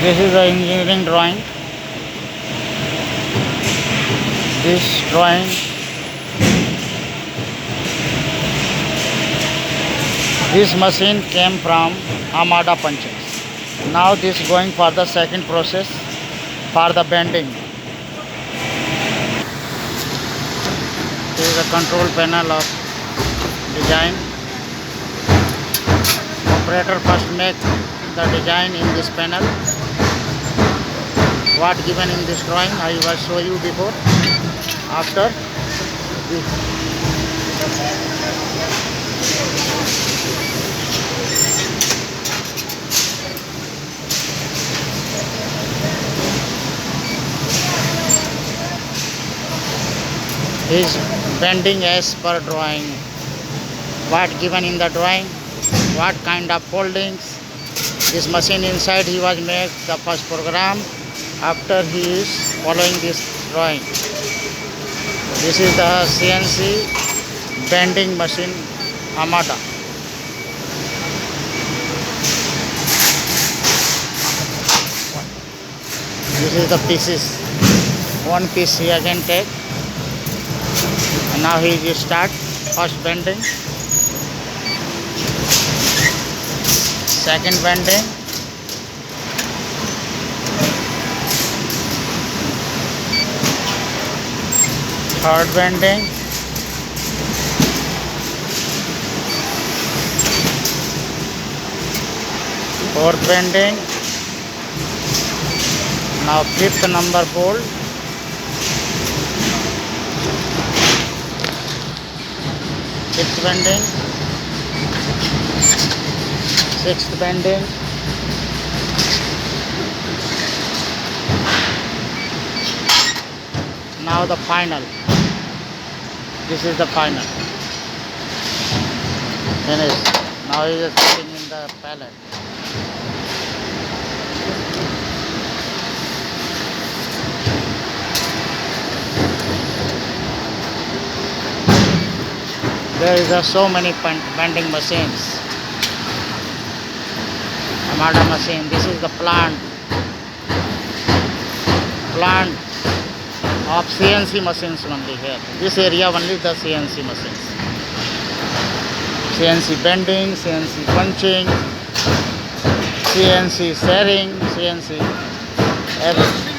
This is the engineering drawing. This drawing this machine came from Amada punches. Now this going for the second process for the bending. This is the control panel of design. Operator first make the design in this panel. What given in this drawing I will show you before. After this. Is bending as per drawing. What given in the drawing, what kind of foldings. This machine inside he was make the first program. After he is following this drawing. This is the CNC bending machine Amada. This is the pieces. One piece he again take. And now he will start first bending, second bending, third bending, fourth bending, now fifth number fold, sixth bending, sixth bending, now the final. This is the final. Finished. Now he is putting in the pallet. There is so many bending machines. Amada machine. This is the plant of CNC machines only here. This area only the CNC machines. CNC bending, CNC punching, CNC setting, CNC everything.